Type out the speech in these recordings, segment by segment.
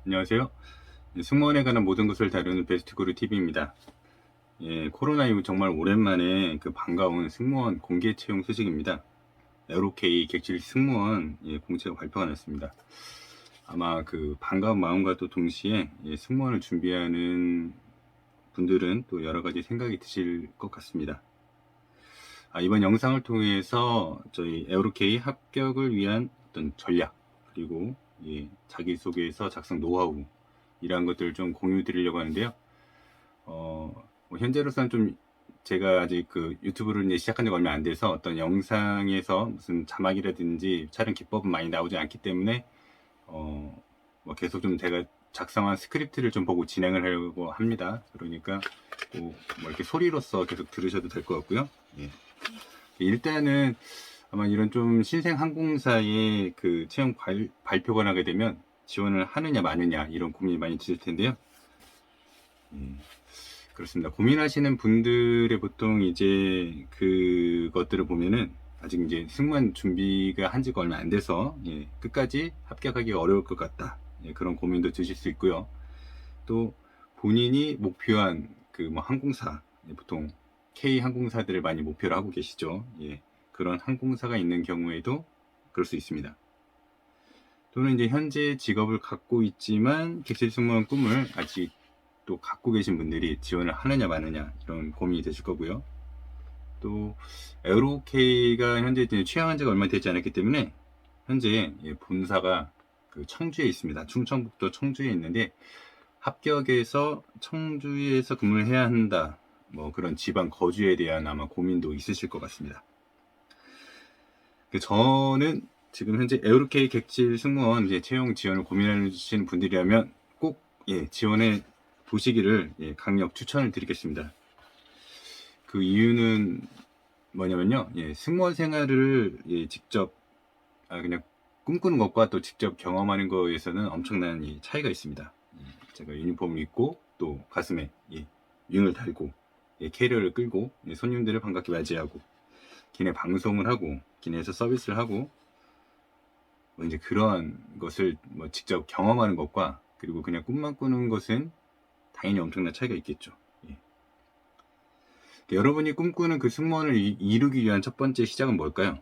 안녕하세요. 승무원에 관한 모든 것을 다루는 베스트그루 TV입니다. 코로나 이후 정말 오랜만에 반가운 승무원 공개 채용 소식입니다. 에어로케이 객실 승무원 공채가 발표가 났습니다. 아마 그 반가운 마음과 또 동시에 승무원을 준비하는 분들은 또 여러 가지 생각이 드실 것 같습니다. 이번 영상을 통해서 저희 에어로케이 합격을 위한 어떤 전략, 그리고 자기소개서 작성 노하우, 이러한 것들을 좀 공유 드리려고 하는데요. 현재로서는 좀 제가 아직 그 유튜브를 이제 시작한 지가 얼마 안 돼서 어떤 영상에서 무슨 자막이라든지 촬영 기법은 많이 나오지 않기 때문에 계속 좀 제가 작성한 스크립트를 좀 보고 진행을 하려고 합니다. 그러니까 뭐 이렇게 소리로서 계속 들으셔도 될 것 같고요. 일단은 아마 이런 좀 신생 항공사의 그 채용 발표가 나게 되면 지원을 하느냐 마느냐 이런 고민이 많이 드실 텐데요. 그렇습니다. 고민하시는 분들의 보통 이제 그것들을 보면은 아직 이제 승무원 준비가 한 지가 얼마 안 돼서 끝까지 합격하기가 어려울 것 같다. 그런 고민도 드실 수 있고요. 또 본인이 목표한 그 뭐 항공사, 보통 K 항공사들을 많이 목표로 하고 계시죠. 그런 항공사가 있는 경우에도 그럴 수 있습니다. 또는 이제 현재 직업을 갖고 있지만 객실 승무원 꿈을 아직 또 갖고 계신 분들이 지원을 하느냐 마느냐 이런 고민이 되실 거고요. 또 에어로케이가 현재 취항한 지가 얼마 되지 않았기 때문에 현재 본사가 그 청주에 있습니다. 충청북도 청주에 있는데 합격해서 청주에서 근무를 해야 한다, 뭐 그런 지방 거주에 대한 아마 고민도 있으실 것 같습니다. 저는 지금 현재 에어로케이 객실 승무원 채용 지원을 고민하시는 분들이라면 꼭 지원해 보시기를 강력 추천을 드리겠습니다. 그 이유는 뭐냐면요, 승무원 생활을 직접 그냥 꿈꾸는 것과 또 직접 경험하는 거에서는 엄청난 차이가 있습니다. 제가 유니폼을 입고 또 가슴에 윙을 달고 캐리어를 끌고 손님들을 반갑게 맞이하고 기내 방송을 하고 기내에서 서비스를 하고 뭐 이제 그런 것을 뭐 직접 경험하는 것과 그리고 그냥 꿈만 꾸는 것은 당연히 엄청난 차이가 있겠죠. 여러분이 꿈꾸는 그 승무원을 이루기 위한 첫 번째 시작은 뭘까요?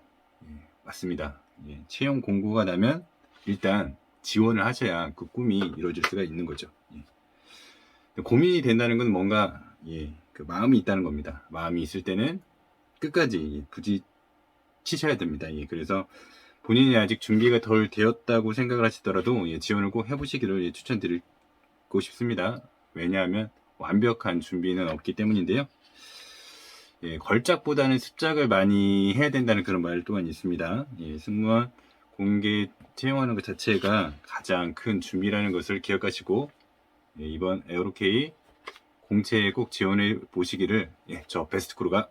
맞습니다. 채용 공고가 나면 일단 지원을 하셔야 그 꿈이 이루어질 수가 있는 거죠. 고민이 된다는 건 뭔가 그 마음이 있다는 겁니다. 마음이 있을 때는 끝까지 부딪히셔야 됩니다. 그래서 본인이 아직 준비가 덜 되었다고 생각을 하시더라도 지원을 꼭 해보시기를 추천드리고 싶습니다. 왜냐하면 완벽한 준비는 없기 때문인데요. 걸작보다는 습작을 많이 해야 된다는 그런 말 또한 있습니다. 승무원 공개 채용하는 것 자체가 가장 큰 준비라는 것을 기억하시고 이번 에어로케이 공채에 꼭 지원해 보시기를 저 베스트크루가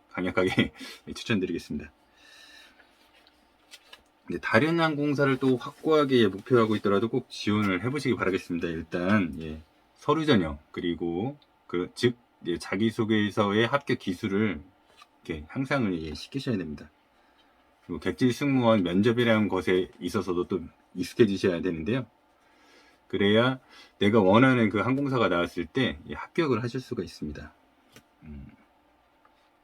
강력하게 추천드리겠습니다. 다른 항공사를 또 확고하게 목표하고 있더라도 꼭 지원을 해보시기 바라겠습니다. 일단 서류 전형, 그리고 즉 자기소개서의 합격 기술을 이렇게 향상을 시키셔야 됩니다. 그리고 객실 승무원 면접이라는 것에 있어서도 또 익숙해지셔야 되는데요. 그래야 내가 원하는 그 항공사가 나왔을 때 합격을 하실 수가 있습니다.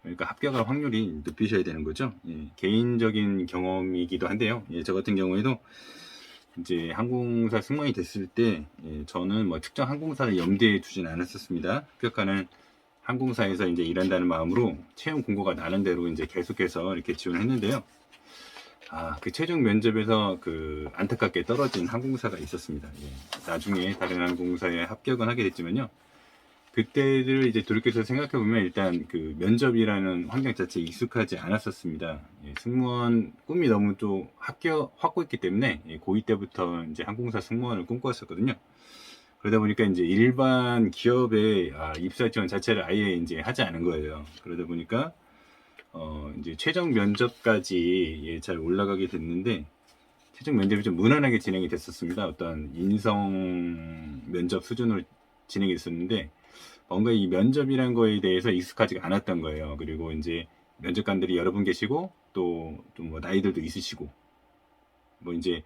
그러니까 합격할 확률이 높이셔야 되는 거죠. 개인적인 경험이기도 한데요. 저 같은 경우에도 이제 항공사 승무원이 됐을 때 저는 뭐 특정 항공사를 염두에 두진 않았었습니다. 합격하는 항공사에서 이제 일한다는 마음으로 채용 공고가 나는 대로 이제 계속해서 이렇게 지원을 했는데요. 그 최종 면접에서 그 안타깝게 떨어진 항공사가 있었습니다. 나중에 다른 항공사에 합격은 하게 됐지만요. 그때를 이제 돌이켜서 생각해 보면 일단 그 면접이라는 환경 자체에 익숙하지 않았었습니다. 승무원 꿈이 너무 또 확고했기 때문에 고2 때부터 이제 항공사 승무원을 꿈꿔왔었거든요. 그러다 보니까 이제 일반 기업에 입사 지원 자체를 아예 이제 하지 않은 거예요. 그러다 보니까 이제 최종 면접까지 잘 올라가게 됐는데, 최종 면접이 좀 무난하게 진행이 됐었습니다. 어떤 인성 면접 수준으로 진행이 됐었는데 뭔가 이 면접이란 거에 대해서 익숙하지가 않았던 거예요. 그리고 이제 면접관들이 여러 분 계시고 또 뭐 나이들도 있으시고 뭐 이제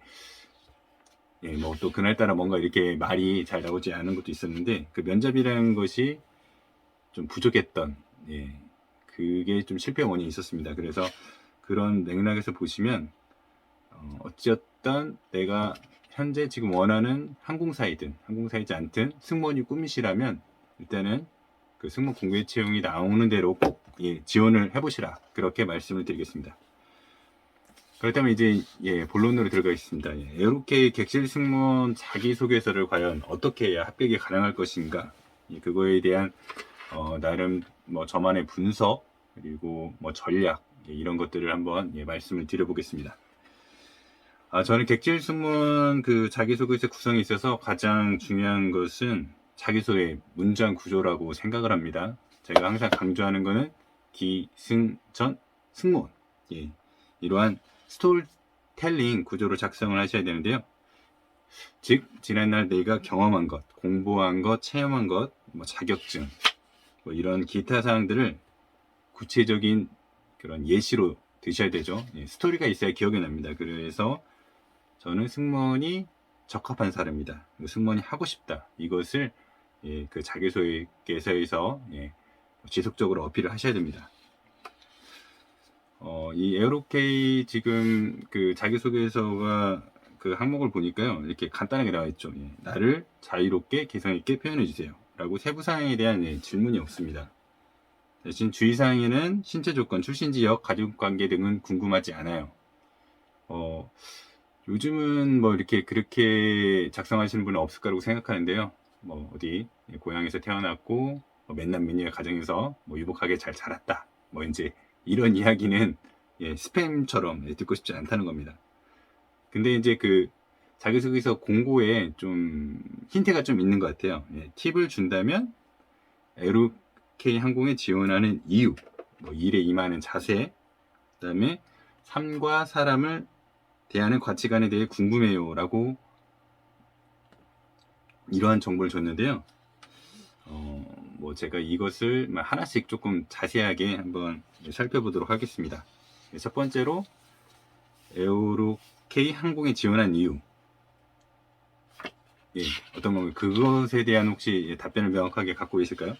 예, 뭐 또 그날따라 뭔가 이렇게 말이 잘 나오지 않은 것도 있었는데 그 면접이라는 것이 좀 부족했던, 예, 그게 좀 실패 원인이 있었습니다. 그래서 그런 맥락에서 보시면 어찌었든 내가 현재 지금 원하는 항공사이든 항공사이지 않든 승무원이 꿈이시라면 일단은 그 승무원 공고의 채용이 나오는 대로 꼭 예, 지원을 해보시라, 그렇게 말씀을 드리겠습니다. 그렇다면 이제 예, 본론으로 들어가겠습니다. 예, 에어로케이 객실 승무원 자기소개서를 과연 어떻게 해야 합격이 가능할 것인가, 예, 그거에 대한 나름 뭐 저만의 분석 그리고 뭐 전략, 예, 이런 것들을 한번 예, 말씀을 드려보겠습니다. 저는 객실 승무원 그 자기소개서 구성에 있어서 가장 중요한 것은 자기소개 문장 구조라고 생각을 합니다. 제가 항상 강조하는 것은 기승전 승무원, 예, 이러한 스토리텔링 구조로 작성을 하셔야 되는데요. 즉 지난날 내가 경험한 것, 공부한 것, 체험한 것, 뭐 자격증, 뭐 이런 기타 사항들을 구체적인 그런 예시로 드셔야 되죠. 예, 스토리가 있어야 기억이 납니다. 그래서 저는 승무원이 적합한 사람이다, 승무원이 하고 싶다, 이것을 예, 그 자기소개서에서 예, 지속적으로 어필을 하셔야 됩니다. 이 에어로케이 지금 그 자기소개서가 그 항목을 보니까요, 이렇게 간단하게 나와 있죠. 예, 나를 자유롭게 개성있게 표현해 주세요 라고 세부사항에 대한 예, 질문이 없습니다. 대신 주의사항에는 신체 조건, 출신 지역, 가족관계 등은 궁금하지 않아요. 요즘은 뭐 이렇게 그렇게 작성하시는 분은 없을 거라고 생각하는데요. 뭐 어디 고향에서 태어났고 뭐 맨날 맨이의 가정에서 뭐 유복하게 잘 자랐다, 뭐 이제 이런 이야기는 예, 스팸처럼 예, 듣고 싶지 않다는 겁니다. 근데 이제 그 자기소개서 공고에 좀 힌트가 좀 있는 것 같아요. 예, 팁을 준다면 에어로케이 항공에 지원하는 이유, 뭐 일에 임하는 자세, 그다음에 삶과 사람을 대하는 가치관에 대해 궁금해요 라고 이러한 정보를 줬는데요. 뭐 제가 이것을 하나씩 조금 자세하게 한번 살펴보도록 하겠습니다. 첫 번째로 에어로케이 항공에 지원한 이유, 예, 어떤 건가요? 그것에 대한 혹시 답변을 명확하게 갖고 계실까요?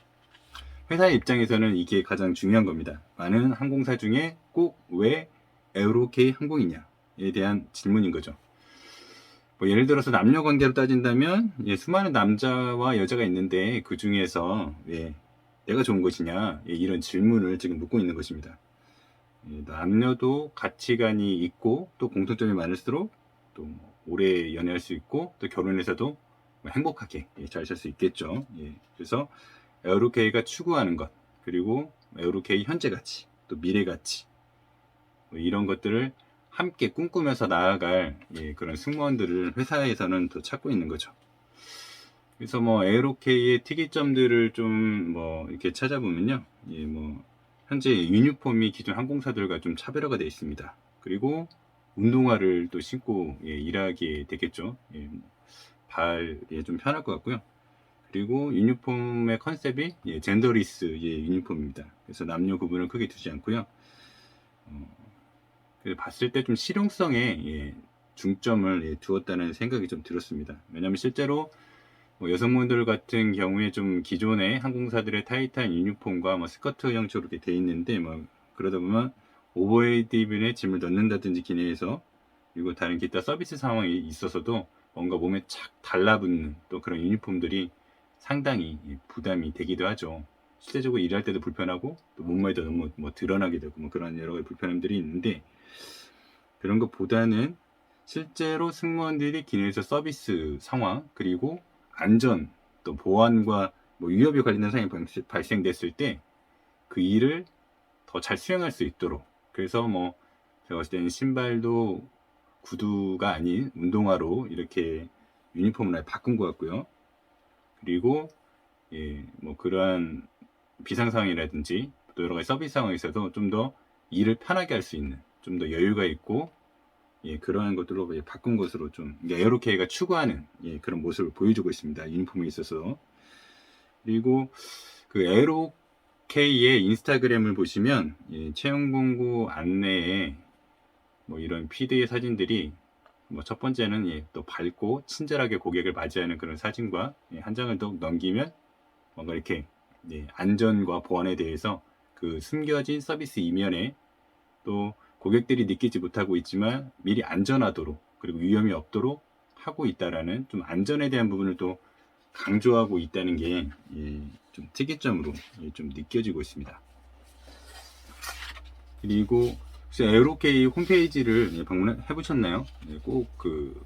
회사의 입장에서는 이게 가장 중요한 겁니다. 많은 항공사 중에 꼭 왜 에어로케이 항공이냐에 대한 질문인 거죠. 뭐 예를 들어서 남녀 관계로 따진다면 예, 수많은 남자와 여자가 있는데 그 중에서 예, 내가 좋은 것이냐, 예, 이런 질문을 지금 묻고 있는 것입니다. 예, 남녀도 가치관이 있고 또 공통점이 많을수록 또 오래 연애할 수 있고 또 결혼해서도 행복하게 예, 잘 살 수 있겠죠. 예, 그래서 에어로케이가 추구하는 것, 그리고 에어로케이 현재 가치, 또 미래 가치, 뭐 이런 것들을 함께 꿈꾸면서 나아갈 예, 그런 승무원들을 회사에서는 더 찾고 있는 거죠. 그래서 뭐 에어로케이의 특이점들을 좀 뭐 이렇게 찾아보면요, 예, 뭐 현재 유니폼이 기존 항공사들과 좀 차별화가 되어 있습니다. 그리고 운동화를 또 신고 예, 일하게 되겠죠. 예, 발에 좀 편할 것 같고요. 그리고 유니폼의 컨셉이 예, 젠더리스 예, 유니폼입니다. 그래서 남녀 구분을 크게 두지 않고요. 봤을 때 좀 실용성에 예, 중점을 예, 두었다는 생각이 좀 들었습니다. 왜냐하면 실제로 뭐 여성분들 같은 경우에 좀 기존의 항공사들의 타이트한 유니폼과 뭐 스커트 형식으로 이렇게 돼 있는데 뭐 그러다 보면 오버헤드 입에 짐을 넣는다든지 기내에서, 그리고 다른 기타 서비스 상황이 있어서도 뭔가 몸에 착 달라붙는 또 그런 유니폼들이 상당히 부담이 되기도 하죠. 실제적으로 일할 때도 불편하고 또 몸매도 너무 뭐 드러나게 되고 뭐 그런 여러 가지 불편함들이 있는데, 그런 것보다는 실제로 승무원들이 기내에서 서비스 상황, 그리고 안전, 또 보안과 뭐 위협에 관련된 상황이 발생됐을 때 그 일을 더 잘 수행할 수 있도록, 그래서 뭐 제가 봤을 때는 신발도 구두가 아닌 운동화로 이렇게 유니폼을 아예 바꾼 것 같고요. 그리고 예, 뭐 그러한 비상 상황이라든지 또 여러 가지 서비스 상황에서도 좀 더 일을 편하게 할 수 있는, 좀 더 여유가 있고 예, 그러한 것들로 바꾼 것으로 좀 에어로케이가 추구하는 예, 그런 모습을 보여주고 있습니다. 유니폼에 있어서. 그리고 그 에어로케이의 인스타그램을 보시면 예, 채용 공고 안내에 뭐 이런 피드의 사진들이 뭐 첫 번째는 또 밝고 친절하게 고객을 맞이하는 그런 사진과 한 장을 더 넘기면 뭔가 이렇게 안전과 보안에 대해서 그 숨겨진 서비스 이면에 또 고객들이 느끼지 못하고 있지만 미리 안전하도록 그리고 위험이 없도록 하고 있다라는 좀 안전에 대한 부분을 또 강조하고 있다는 게 좀 특이점으로 좀 느껴지고 있습니다. 그리고 혹시 에어로케이 홈페이지를 방문해 보셨나요? 꼭 그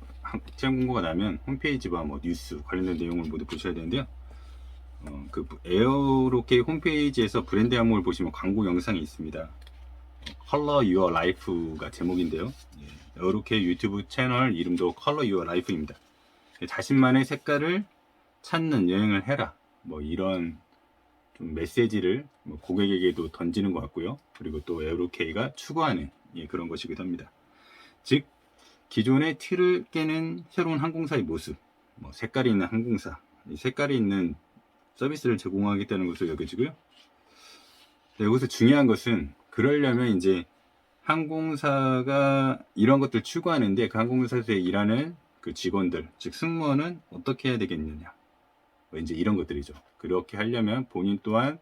시험 공고가 나면 홈페이지와 뭐 뉴스 관련된 내용을 모두 보셔야 되는데요. 그 에어로케이 홈페이지에서 브랜드 항목을 보시면 광고 영상이 있습니다. Color Your Life가 제목인데요. 에어로케이 유튜브 채널 이름도 Color Your Life입니다. 자신만의 색깔을 찾는 여행을 해라. 뭐 이런 좀 메시지를 고객에게도 던지는 것 같고요. 그리고 또 에어로케이가 추구하는 그런 것이기도 합니다. 즉 기존의 틀을 깨는 새로운 항공사의 모습, 뭐 색깔이 있는 항공사, 색깔이 있는 서비스를 제공하겠다는 것으로 여겨지고요. 여기서 중요한 것은 그러려면 이제 항공사가 이런 것들 추구하는데 그 항공사에서 일하는 그 직원들, 즉 승무원은 어떻게 해야 되겠느냐. 이제 이런 것들이죠. 그렇게 하려면 본인 또한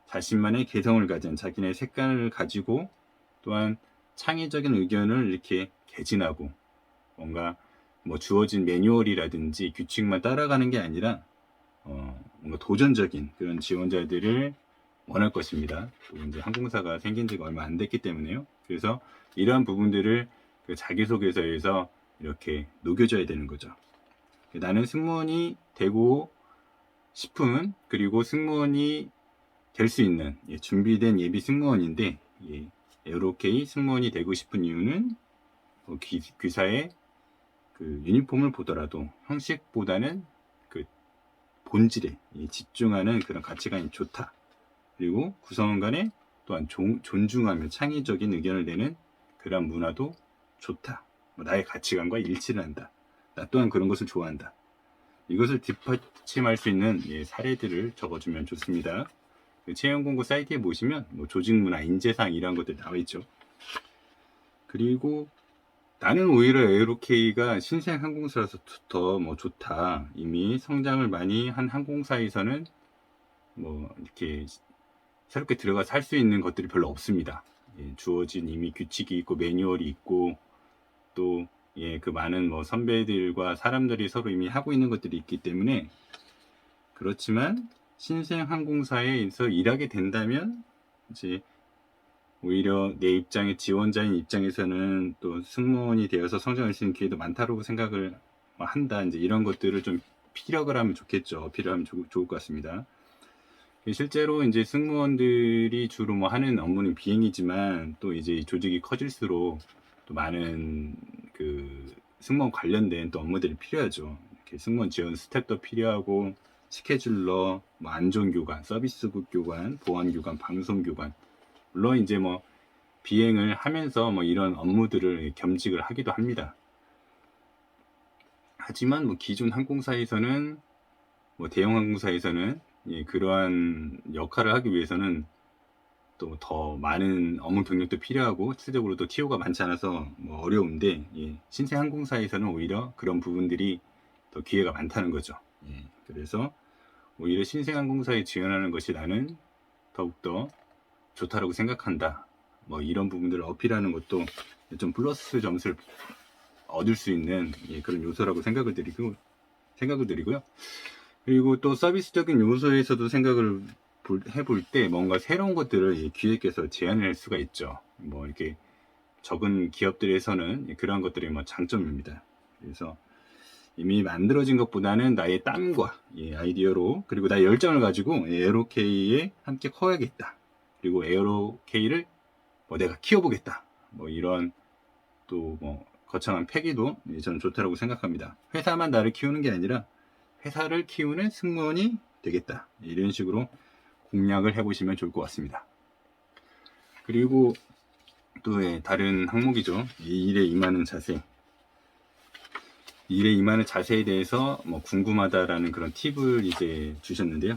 자신만의 개성을 가진 자기네 색깔을 가지고 또한 창의적인 의견을 이렇게 개진하고 뭔가 뭐 주어진 매뉴얼이라든지 규칙만 따라가는 게 아니라 뭔가 도전적인 그런 지원자들을 원할 것입니다. 또 이제 항공사가 생긴 지가 얼마 안 됐기 때문에요. 그래서 이러한 부분들을 그 자기소개서에서 이렇게 녹여줘야 되는 거죠. 나는 승무원이 되고 싶은 그리고 승무원이 될 수 있는 준비된 예비 승무원인데 에어로케이 승무원이 되고 싶은 이유는 귀사의 그 유니폼을 보더라도 형식보다는 그 본질에 집중하는 그런 가치관이 좋다. 그리고 구성원 간에 또한 존중하며 창의적인 의견을 내는 그런 문화도 좋다. 나의 가치관과 일치를 한다. 나 또한 그런 것을 좋아한다. 이것을 뒷받침할 수 있는 사례들을 적어주면 좋습니다. 그 채용 공고 사이트에 보시면 뭐 조직 문화, 인재상 이런 것들 나와 있죠. 그리고 나는 오히려 에어로케이가 신생 항공사라서 더 뭐 좋다. 이미 성장을 많이 한 항공사에서는 뭐 이렇게 새롭게 들어가서 할 수 있는 것들이 별로 없습니다. 주어진 이미 규칙이 있고 매뉴얼이 있고 또 그 많은 뭐 선배들과 사람들이 서로 이미 하고 있는 것들이 있기 때문에 그렇지만 신생 항공사에서 일하게 된다면 이제 오히려 내 입장의 지원자인 입장에서는 또 승무원이 되어서 성장할 수 있는 기회도 많다고 생각을 한다. 이제 이런 것들을 좀 피력을 하면 좋겠죠. 필요하면 좋을 것 같습니다. 실제로 이제 승무원들이 주로 뭐 하는 업무는 비행이지만 또 이제 조직이 커질수록 또 많은 그 승무원 관련된 또 업무들이 필요하죠. 이렇게 승무원 지원 스텝도 필요하고 스케줄러, 뭐 안전교관, 서비스국 교관, 보안교관, 방송교관. 물론 이제 뭐 비행을 하면서 뭐 이런 업무들을 겸직을 하기도 합니다. 하지만 뭐 기존 항공사에서는 뭐 대형 항공사에서는 그러한 역할을 하기 위해서는 또 더 많은 업무 경력도 필요하고 실질적으로 또 TO가 많지 않아서 뭐 어려운데 신생 항공사에서는 오히려 그런 부분들이 더 기회가 많다는 거죠. 그래서 오히려 신생 항공사에 지원하는 것이 나는 더욱더 좋다라고 생각한다. 뭐 이런 부분들을 어필하는 것도 좀 플러스 점수를 얻을 수 있는 그런 요소라고 생각을 드리고요. 그리고 또 서비스적인 요소에서도 생각을 해볼 때 뭔가 새로운 것들을 기획해서 제안할 수가 있죠. 뭐 이렇게 적은 기업들에서는 그러한 것들이 뭐 장점입니다. 그래서 이미 만들어진 것보다는 나의 땀과 아이디어로 그리고 나의 열정을 가지고 에어로케이에 함께 커야겠다. 그리고 에어로케이를 뭐 내가 키워보겠다. 뭐 이런 또 뭐 거창한 패기도 저는 좋다고 생각합니다. 회사만 나를 키우는 게 아니라 회사를 키우는 승무원이 되겠다. 이런 식으로 공략을 해보시면 좋을 것 같습니다. 그리고 또 다른 항목이죠. 일에 임하는 자세. 일에 임하는 자세에 대해서 뭐 궁금하다라는 그런 팁을 이제 주셨는데요.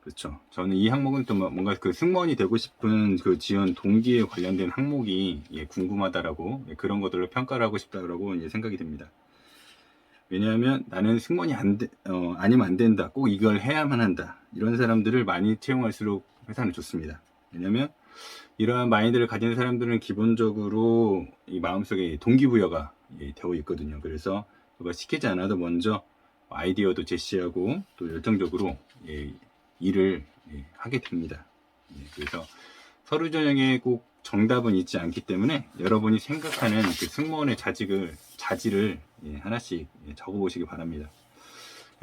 그렇죠. 저는 이 항목은 또 뭔가 그 승무원이 되고 싶은 그 지원 동기에 관련된 항목이 궁금하다라고 그런 것들로 평가를 하고 싶다라고 생각이 듭니다. 왜냐하면 나는 승무원이 아니면 안 된다. 꼭 이걸 해야만 한다. 이런 사람들을 많이 채용할수록 회사는 좋습니다. 왜냐하면 이러한 마인드를 가진 사람들은 기본적으로 이 마음속에 동기부여가 되어 있거든요. 그래서 누가 시키지 않아도 먼저 아이디어도 제시하고 또 열정적으로 일을 하게 됩니다. 그래서 서류 전형에 꼭 정답은 있지 않기 때문에 여러분이 생각하는 그 승무원의 자질을 하나씩 적어보시기 바랍니다.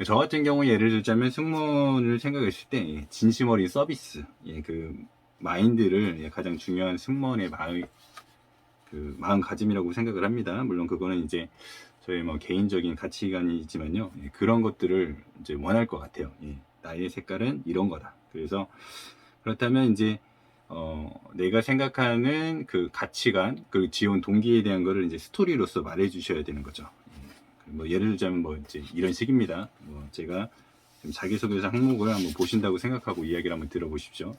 저 같은 경우 예를 들자면 승무원을 생각했을 때 진심 어린 서비스, 그 마인드를 가장 중요한 승무원의 마음가짐이라고 생각을 합니다. 물론 그거는 이제 저의 개인적인 가치관이지만요. 그런 것들을 이제 원할 것 같아요. 나의 색깔은 이런 거다. 그래서 그렇다면 이제 내가 생각하는 그 가치관, 그 지원 동기에 대한 거를 이제 스토리로서 말해 주셔야 되는 거죠. 예를 들자면 이제 이런 식입니다. 제가 자기소개서 항목을 한번 보신다고 생각하고 이야기를 한번 들어보십시오.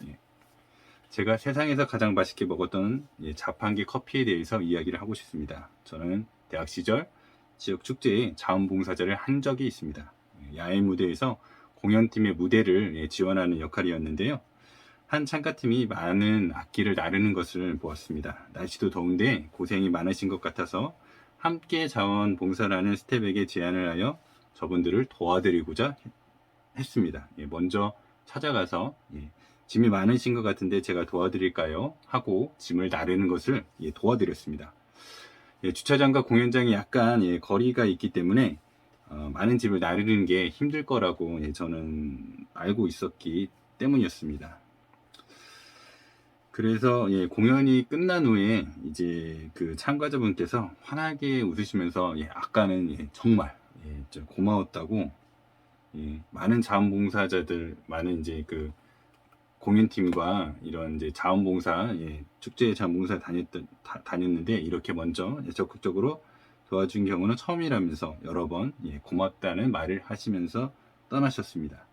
제가 세상에서 가장 맛있게 먹었던 자판기 커피에 대해서 이야기를 하고 싶습니다. 저는 대학 시절 지역 축제에 자원봉사자를 한 적이 있습니다. 야외 무대에서 공연팀의 무대를 지원하는 역할이었는데요. 한 창가팀이 많은 악기를 나르는 것을 보았습니다. 날씨도 더운데 고생이 많으신 것 같아서 함께 자원봉사라는 스텝에게 제안을 하여 저분들을 도와드리고자 했습니다. 먼저 찾아가서 짐이 많으신 것 같은데 제가 도와드릴까요? 하고 짐을 나르는 것을 도와드렸습니다. 주차장과 공연장이 약간 거리가 있기 때문에 많은 짐을 나르는 게 힘들 거라고 저는 알고 있었기 때문이었습니다. 그래서 공연이 끝난 후에 이제 그 참가자분께서 환하게 웃으시면서 아까는 정말 고마웠다고 많은 자원봉사자들, 많은 이제 그 공연팀과 이런 이제 자원봉사, 축제에 자원봉사 다녔는데 이렇게 먼저 적극적으로 도와준 경우는 처음이라면서 여러 번 고맙다는 말을 하시면서 떠나셨습니다.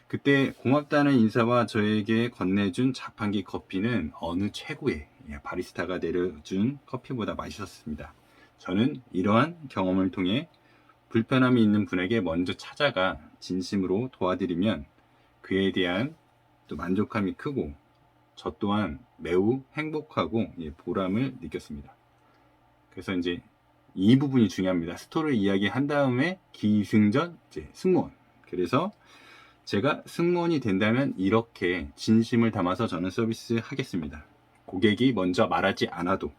그때 고맙다는 인사와 저에게 건네준 자판기 커피는 어느 최고의 바리스타가 내려준 커피보다 맛있었습니다. 저는 이러한 경험을 통해 불편함이 있는 분에게 먼저 찾아가 진심으로 도와드리면 그에 대한 또 만족감이 크고 저 또한 매우 행복하고 보람을 느꼈습니다. 그래서 이제 이 부분이 중요합니다. 스토리를 이야기한 다음에 기승전 승무원. 그래서 제가 승무원이 된다면 이렇게 진심을 담아서 저는 서비스 하겠습니다. 고객이 먼저 말하지 않아도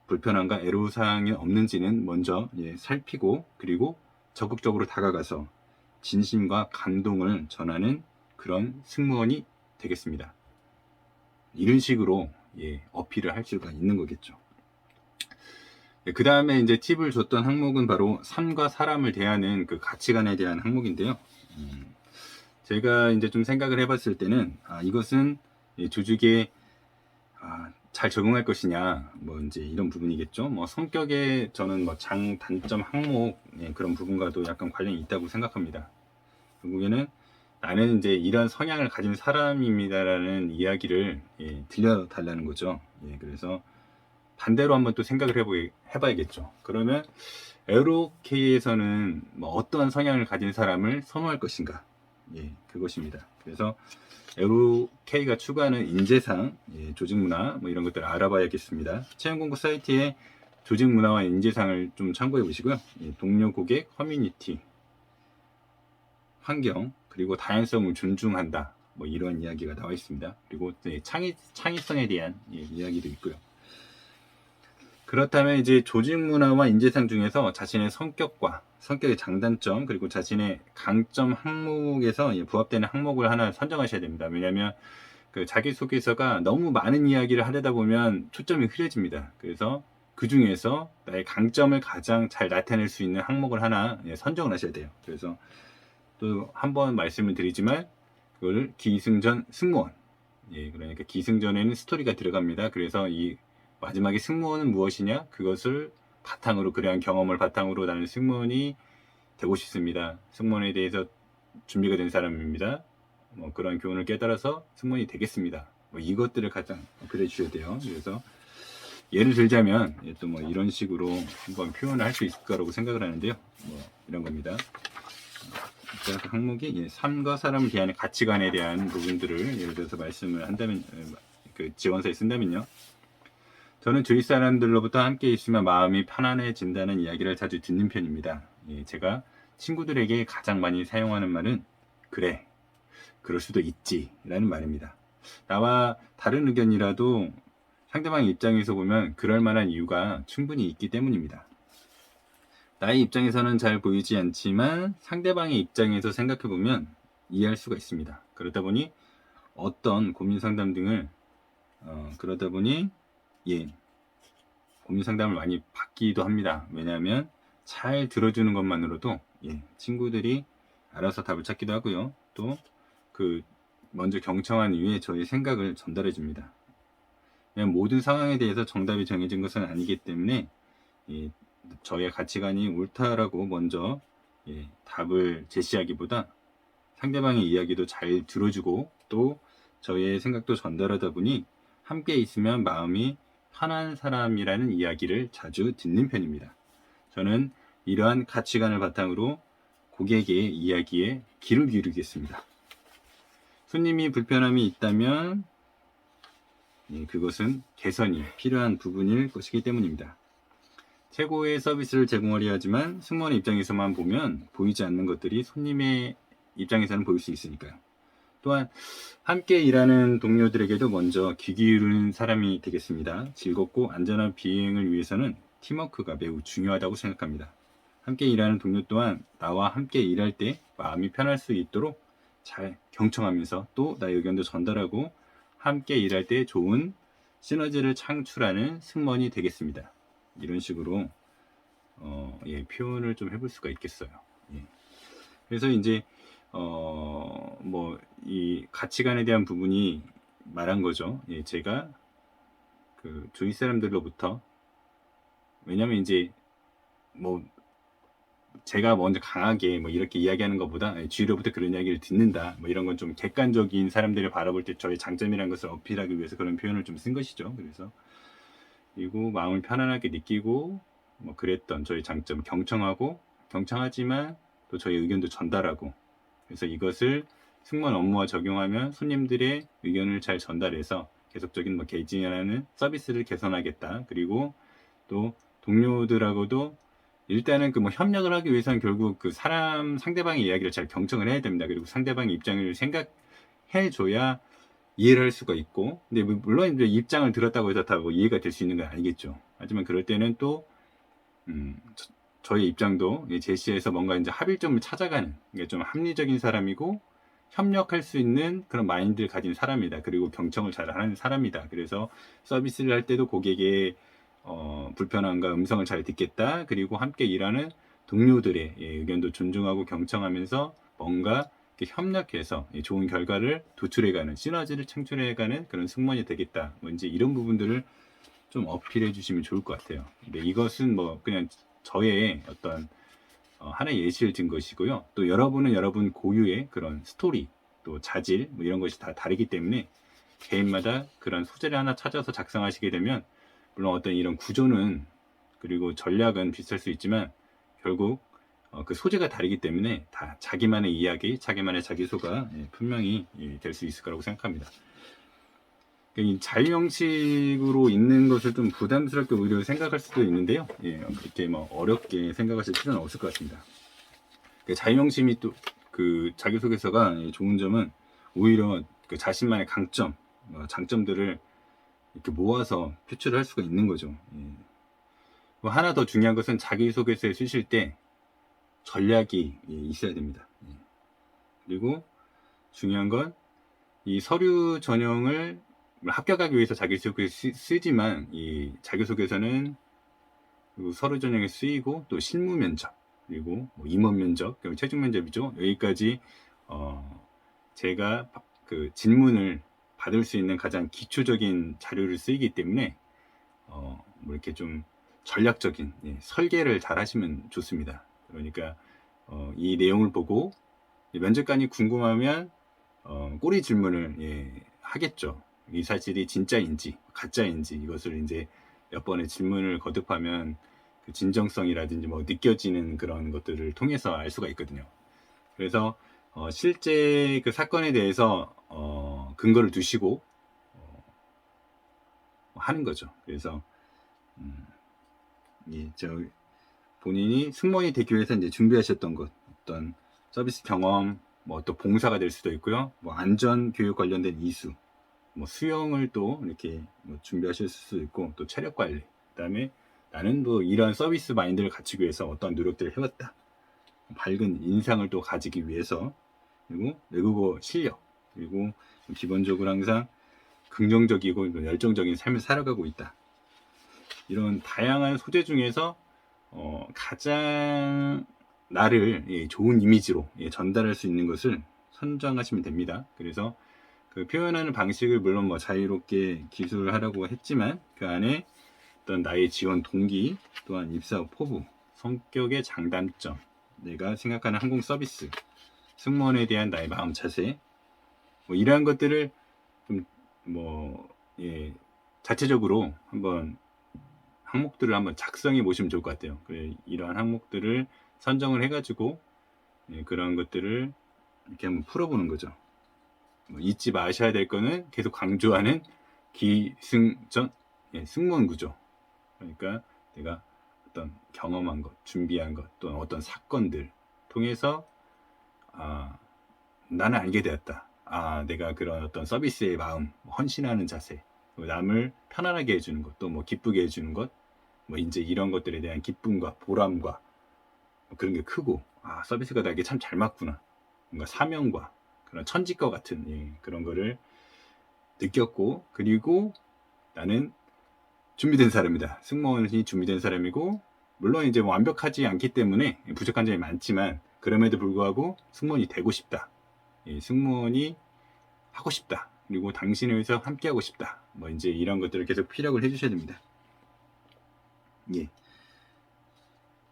불편함과 애로사항이 없는지는 먼저 살피고 그리고 적극적으로 다가가서 진심과 감동을 전하는 그런 승무원이 되겠습니다. 이런 식으로 어필을 할 수가 있는 거겠죠. 그 다음에 이제 팁을 줬던 항목은 바로 삶과 사람을 대하는 그 가치관에 대한 항목인데요. 제가 이제 좀 생각을 해봤을 때는 이것은 조직에 잘 적응할 것이냐, 이제 이런 부분이겠죠. 성격에 저는 단점 항목 그런 부분과도 약간 관련이 있다고 생각합니다. 결국에는 나는 이제 이런 성향을 가진 사람입니다라는 이야기를 들려달라는 거죠. 그래서 반대로 한번 또 생각을 해봐야겠죠. 그러면 에어로케이에서는 어떠한 성향을 가진 사람을 선호할 것인가? 그것입니다. 그래서 에어로케이가 추구하는 인재상, 조직문화 이런 것들을 알아봐야겠습니다. 채용공고 사이트에 조직문화와 인재상을 좀 참고해 보시고요. 동료 고객, 커뮤니티, 환경, 그리고 다양성을 존중한다. 이런 이야기가 나와 있습니다. 그리고 창의성에 대한 이야기도 있고요. 그렇다면 이제 조직 문화와 인재상 중에서 자신의 성격의 장단점 그리고 자신의 강점 항목에서 부합되는 항목을 하나 선정하셔야 됩니다. 왜냐하면 그 자기소개서가 너무 많은 이야기를 하려다 보면 초점이 흐려집니다. 그래서 그 중에서 나의 강점을 가장 잘 나타낼 수 있는 항목을 하나 선정을 하셔야 돼요. 그래서 또 한 번 말씀을 드리지만 그걸 기승전 승무원, 그러니까 기승전에는 스토리가 들어갑니다. 그래서 이 마지막에 승무원은 무엇이냐? 그것을 바탕으로, 그러한 경험을 바탕으로 나는 승무원이 되고 싶습니다. 승무원에 대해서 준비가 된 사람입니다. 뭐 그런 교훈을 깨달아서 승무원이 되겠습니다. 뭐 이것들을 가장 어필해 주셔야 돼요. 그래서 예를 들자면 또 뭐 이런 식으로 한번 표현을 할 수 있을 거라고 생각을 하는데요. 뭐 이런 겁니다. 그래서 항목이 삶과 사람을 대하는 가치관에 대한 부분들을 예를 들어서 말씀을 한다면, 그 지원서에 쓴다면요. 저는 주위 사람들로부터 함께 있으면 마음이 편안해진다는 이야기를 자주 듣는 편입니다. 제가 친구들에게 가장 많이 사용하는 말은 그래, 그럴 수도 있지 라는 말입니다. 나와 다른 의견이라도 상대방의 입장에서 보면 그럴 만한 이유가 충분히 있기 때문입니다. 나의 입장에서는 잘 보이지 않지만 상대방의 입장에서 생각해보면 이해할 수가 있습니다. 그러다 보니 어떤 고민 상담 등을 그러다 보니 고민 상담을 많이 받기도 합니다. 왜냐하면 잘 들어주는 것만으로도 친구들이 알아서 답을 찾기도 하고요. 또 그 먼저 경청한 이후에 저의 생각을 전달해 줍니다. 그냥 모든 상황에 대해서 정답이 정해진 것은 아니기 때문에 저의 가치관이 옳다라고 먼저 답을 제시하기보다 상대방의 이야기도 잘 들어주고 또 저의 생각도 전달하다 보니 함께 있으면 마음이 편한 사람이라는 이야기를 자주 듣는 편입니다. 저는 이러한 가치관을 바탕으로 고객의 이야기에 귀를 기울이겠습니다. 손님이 불편함이 있다면 그것은 개선이 필요한 부분일 것이기 때문입니다. 최고의 서비스를 제공하려 하지만 승무원의 입장에서만 보면 보이지 않는 것들이 손님의 입장에서는 보일 수 있으니까요. 또한 함께 일하는 동료들에게도 먼저 귀 기울이는 사람이 되겠습니다. 즐겁고 안전한 비행을 위해서는 팀워크가 매우 중요하다고 생각합니다. 함께 일하는 동료 또한 나와 함께 일할 때 마음이 편할 수 있도록 잘 경청하면서 또 나의 의견도 전달하고 함께 일할 때 좋은 시너지를 창출하는 승무원이 되겠습니다. 이런 식으로 표현을 좀 해볼 수가 있겠어요. 그래서 이제 뭐 이 가치관에 대한 부분이 말한 거죠. 제가 그 주위 사람들로부터, 왜냐면 이제 뭐 제가 먼저 강하게 뭐 이렇게 이야기하는 것보다 주위로부터 그런 이야기를 듣는다, 뭐 이런 건 좀 객관적인 사람들을 바라볼 때 저의 장점이라는 것을 어필하기 위해서 그런 표현을 좀 쓴 것이죠. 그리고 마음을 편안하게 느끼고 뭐 그랬던 저의 장점, 경청하지만 또 저의 의견도 전달하고, 그래서 이것을 승무원 업무와 적용하면 손님들의 의견을 잘 전달해서 계속적인 뭐 개진이라는 서비스를 개선하겠다. 그리고 또 동료들하고도 일단은 그 뭐 협력을 하기 위해서는 결국 그 상대방의 이야기를 잘 경청을 해야 됩니다. 그리고 상대방의 입장을 생각해 줘야 이해를 할 수가 있고, 근데 물론 이제 입장을 들었다고 해서 다 뭐 이해가 될 수 있는 건 아니겠죠. 하지만 그럴 때는 또 저의 입장도 제시해서 뭔가 이제 합의점을 찾아가는, 그러니까 좀 합리적인 사람이고 협력할 수 있는 그런 마인드를 가진 사람이다. 그리고 경청을 잘하는 사람이다. 그래서 서비스를 할 때도 고객의 불편함과 음성을 잘 듣겠다. 그리고 함께 일하는 동료들의 의견도 존중하고 경청하면서 뭔가 협력해서 좋은 결과를 도출해가는, 시너지를 창출해가는 그런 승무원이 되겠다. 뭐 이제 이런 부분들을 좀 어필해 주시면 좋을 것 같아요. 근데 이것은 뭐 그냥 저의 어떤 하나의 예시를 든 것이고요. 또 여러분은 여러분 고유의 그런 스토리, 또 자질, 뭐 이런 것이 다 다르기 때문에 개인마다 그런 소재를 하나 찾아서 작성하시게 되면, 물론 어떤 이런 구조는 그리고 전략은 비슷할 수 있지만 결국 그 소재가 다르기 때문에 다 자기만의 이야기, 자기만의 자기소가 분명히 될 수 있을 거라고 생각합니다. 이 자유형식으로 있는 것을 좀 부담스럽게 오히려 생각할 수도 있는데요. 그렇게 뭐 어렵게 생각하실 필요는 없을 것 같습니다. 자유형식이 또 그 자기소개서가 좋은 점은 오히려 그 자신만의 강점, 장점들을 이렇게 모아서 표출을 할 수가 있는 거죠. 하나 더 중요한 것은 자기소개서에 쓰실 때 전략이 있어야 됩니다. 그리고 중요한 건 이 서류 전형을 합격하기 위해서 자기소개서 쓰지만 이 자기소개서는 서류 전형에 쓰이고 또 실무 면접, 그리고 뭐 임원 면접, 최종 면접이죠. 여기까지 제가 그 질문을 받을 수 있는 가장 기초적인 자료를 쓰이기 때문에 뭐 이렇게 좀 전략적인 설계를 잘 하시면 좋습니다. 그러니까 이 내용을 보고 면접관이 궁금하면 꼬리 질문을 하겠죠. 이 사실이 진짜인지 가짜인지 이것을 이제 몇 번의 질문을 거듭하면 그 진정성이라든지 뭐 느껴지는 그런 것들을 통해서 알 수가 있거든요. 그래서 실제 그 사건에 대해서 근거를 두시고 하는 거죠. 그래서 본인이 승무원이 되기 위해서 이제 준비하셨던 것, 어떤 서비스 경험, 뭐 또 봉사가 될 수도 있고요. 뭐 안전 교육 관련된 이수, 뭐 수영을 또 이렇게 뭐 준비하실 수도 있고, 또 체력 관리, 그다음에 나는 뭐 이런 서비스 마인드를 갖추기 위해서 어떤 노력들을 해왔다. 밝은 인상을 또 가지기 위해서, 그리고 외국어 실력, 그리고 기본적으로 항상 긍정적이고 열정적인 삶을 살아가고 있다. 이런 다양한 소재 중에서 가장 나를 좋은 이미지로 전달할 수 있는 것을 선정하시면 됩니다. 그래서 그 표현하는 방식을 물론 뭐 자유롭게 기술하라고 했지만 그 안에 어떤 나의 지원 동기, 또한 입사 포부, 성격의 장단점, 내가 생각하는 항공 서비스, 승무원에 대한 나의 마음 자세, 뭐 이러한 것들을 좀 자체적으로 한번 항목들을 한번 작성해 보시면 좋을 것 같아요. 이러한 항목들을 선정을 해가지고 그런 것들을 이렇게 한번 풀어보는 거죠. 잊지 마셔야 될 거는 계속 강조하는 기승전, 승무원 구조. 그러니까 내가 어떤 경험한 것, 준비한 것, 또는 어떤 사건들 통해서 나는 알게 되었다. 내가 그런 어떤 서비스의 마음, 헌신하는 자세, 남을 편안하게 해주는 것, 또 뭐 기쁘게 해주는 것, 뭐 이제 이런 것들에 대한 기쁨과 보람과 그런 게 크고, 서비스가 나에게 참 잘 맞구나. 뭔가 사명과 그런 천직과 같은 그런 거를 느꼈고, 그리고 나는 준비된 사람이다. 승무원이 준비된 사람이고, 물론 이제 뭐 완벽하지 않기 때문에 부족한 점이 많지만 그럼에도 불구하고 승무원이 되고 싶다. 승무원이 하고 싶다. 그리고 당신을 위해서 함께하고 싶다. 뭐 이제 이런 것들을 계속 피력을 해주셔야 됩니다.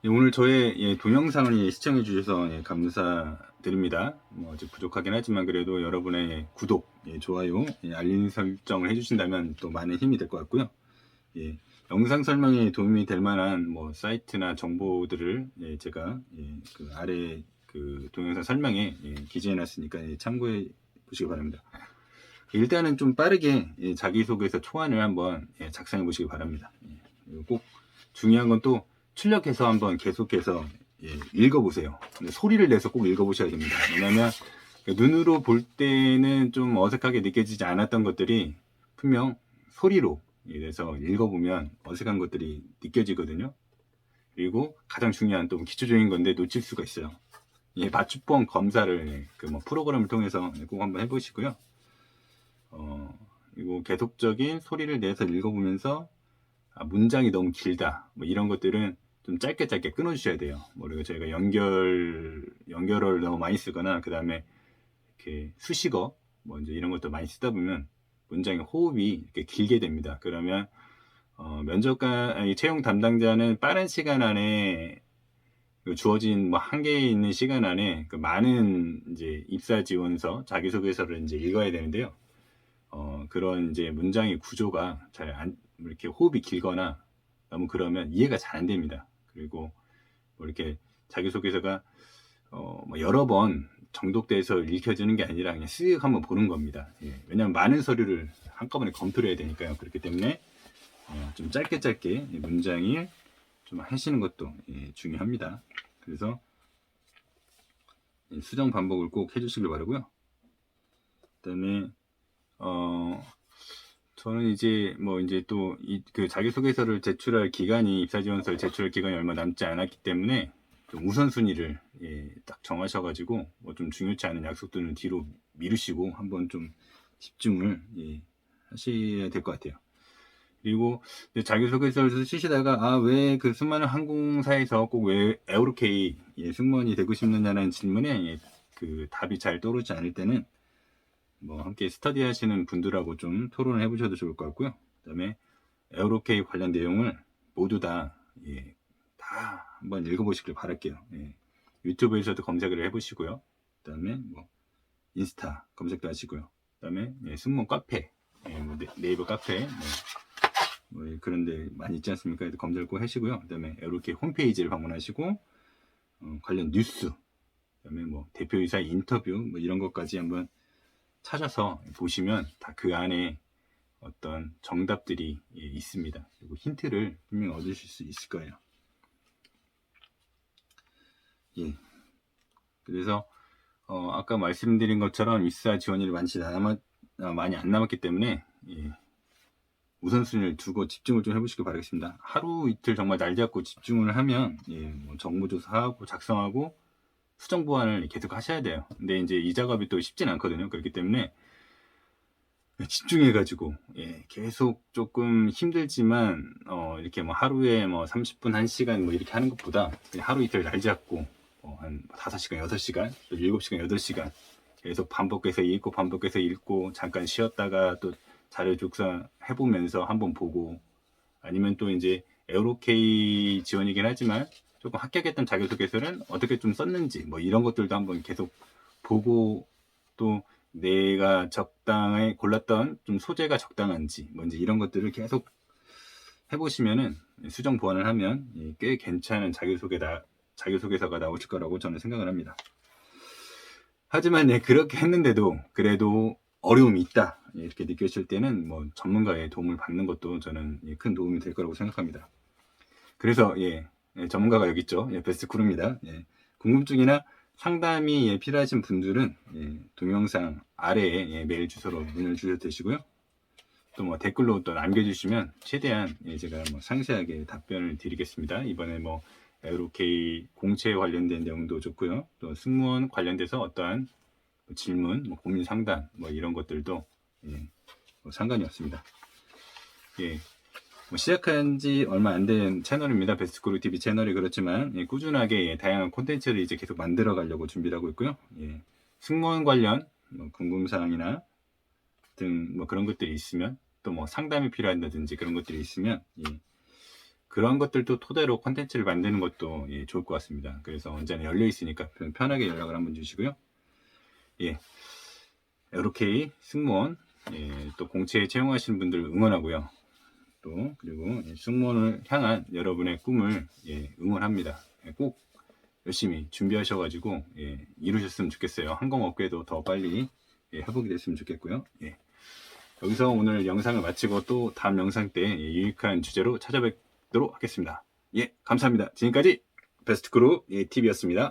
오늘 저의 동영상을 시청해 주셔서 감사드립니다. 뭐 아직 부족하긴 하지만 그래도 여러분의 구독, 좋아요, 알림 설정을 해주신다면 또 많은 힘이 될 것 같고요. 영상 설명에 도움이 될 만한 뭐 사이트나 정보들을 제가 그 아래 그 동영상 설명에 기재해 놨으니까 참고해 보시기 바랍니다. 일단은 좀 빠르게 자기소개서 초안을 한번 작성해 보시기 바랍니다. 꼭 중요한 건 또 출력해서 한번 계속해서 읽어보세요. 소리를 내서 꼭 읽어보셔야 됩니다. 왜냐하면 눈으로 볼 때는 좀 어색하게 느껴지지 않았던 것들이 분명 소리로 그래서 읽어보면 어색한 것들이 느껴지거든요. 그리고 가장 중요한 또 기초적인 건데 놓칠 수가 있어요. 맞춤법 검사를 그 뭐 프로그램을 통해서 꼭 한번 해보시고요. 그리고 계속적인 소리를 내서 읽어보면서 문장이 너무 길다 뭐 이런 것들은 좀 짧게 끊어주셔야 돼요. 그리고 저희가 연결어를 너무 많이 쓰거나 그 다음에 이렇게 수식어 뭐 이제 이런 것도 많이 쓰다 보면 문장의 호흡이 이렇게 길게 됩니다. 그러면 채용 담당자는 빠른 시간 안에 주어진 뭐 한계에 있는 시간 안에 그 많은 이제 입사 지원서 자기소개서를 이제 읽어야 되는데요. 그런 이제 문장의 구조가 이렇게 호흡이 길거나 너무 그러면 이해가 잘 안 됩니다. 그리고 뭐 이렇게 자기소개서가 뭐 여러 번 정독돼서 읽혀지는 게 아니라 그냥 쓱 한번 보는 겁니다. 왜냐하면 많은 서류를 한꺼번에 검토를 해야 되니까요. 그렇기 때문에 좀 짧게 문장을 좀 하시는 것도 중요합니다. 그래서 수정 반복을 꼭 해주시길 바라고요. 그다음에 저는 이제 또 그 자기소개서를 제출할 기간이 입사지원서를 제출할 기간이 얼마 남지 않았기 때문에 좀 우선순위를 딱 정하셔가지고 뭐 좀 중요치 않은 약속들은 뒤로 미루시고 한번 좀 집중을 하셔야 될 것 같아요. 그리고 자기소개서를 쓰시다가 왜 그 수많은 항공사에서 꼭 왜 에어로케이 승무원이 되고 싶느냐는 질문에 그 답이 잘 떠오르지 않을 때는 뭐 함께 스터디 하시는 분들하고 좀 토론을 해보셔도 좋을 것 같고요. 그 다음에 에어로케이 관련 내용을 모두 다 한번 읽어보시길 바랄게요. 유튜브에서도 검색을 해보시고요. 그 다음에 뭐 인스타 검색도 하시고요. 그다음에 승무원 카페, 뭐 네이버 카페 뭐 그런데 많이 있지 않습니까? 검색을 꼭 하시고요. 그다음에 이렇게 홈페이지를 방문하시고 관련 뉴스, 그다음에 뭐 대표이사 인터뷰 뭐 이런 것까지 한번 찾아서 보시면 다 그 안에 어떤 정답들이 있습니다. 그리고 힌트를 분명 얻으실 수 있을 거예요. 예. 그래서 아까 말씀드린 것처럼 입사 지원율이 많이 안 남았기 때문에 우선순위를 두고 집중을 좀 해보시길 바라겠습니다. 하루 이틀 정말 날 잡고 집중을 하면 뭐 정보조사하고 작성하고 수정 보완을 계속 하셔야 돼요. 근데 이제 이 작업이 또 쉽진 않거든요. 그렇기 때문에 집중해가지고 계속 조금 힘들지만 이렇게 뭐 하루에 뭐 30분 1시간 뭐 이렇게 하는 것보다 그냥 하루 이틀 날 잡고 한 5시간 6시간 또 7시간 8시간 계속 반복해서 읽고 잠깐 쉬었다가 또 자료 조사 해보면서 한번 보고, 아니면 또 이제 에어로케이 지원이긴 하지만 조금 합격했던 자기소개서는 어떻게 좀 썼는지 뭐 이런 것들도 한번 계속 보고, 또 내가 적당히 골랐던 좀 소재가 적당한지 뭔지 이런 것들을 계속 해보시면은 수정 보완을 하면 꽤 괜찮은 자기소개서가 나오실 거라고 저는 생각을 합니다. 하지만 그렇게 했는데도 그래도 어려움이 있다 이렇게 느껴질 때는 뭐 전문가의 도움을 받는 것도 저는 큰 도움이 될 거라고 생각합니다. 그래서 전문가가 여기 있죠. 베스트크루입니다. 궁금증이나 상담이 필요하신 분들은 동영상 아래에 메일 주소로 문의를 주셔도 되시고요. 또 뭐 댓글로 또 남겨주시면 최대한 제가 뭐 상세하게 답변을 드리겠습니다. 이번에 뭐 에어로케이 공채 관련된 내용도 좋고요. 또 승무원 관련돼서 어떠한 질문, 뭐 고민 상담, 뭐 이런 것들도 뭐 상관이 없습니다. 뭐 시작한 지 얼마 안 된 채널입니다. 베스트크루 TV 채널이. 그렇지만 꾸준하게 다양한 콘텐츠를 이제 계속 만들어 가려고 준비를 하고 있고요. 승무원 관련 뭐 궁금사항이나 등 뭐 그런 것들이 있으면, 또 뭐 상담이 필요하다든지 그런 것들이 있으면 그런 것들도 토대로 콘텐츠를 만드는 것도 좋을 것 같습니다. 그래서 언제나 열려 있으니까 편하게 연락을 한번 주시고요. 에어로케이 승무원 또 공채에 채용하시는 분들 응원하고요. 또 그리고 승무원을 향한 여러분의 꿈을 응원합니다. 꼭 열심히 준비하셔가지고 이루셨으면 좋겠어요. 항공업계도 더 빨리 회복이 됐으면 좋겠고요. 여기서 오늘 영상을 마치고 또 다음 영상 때 유익한 주제로 찾아뵙도록 하겠습니다. 감사합니다. 지금까지 베스트크루 TV였습니다.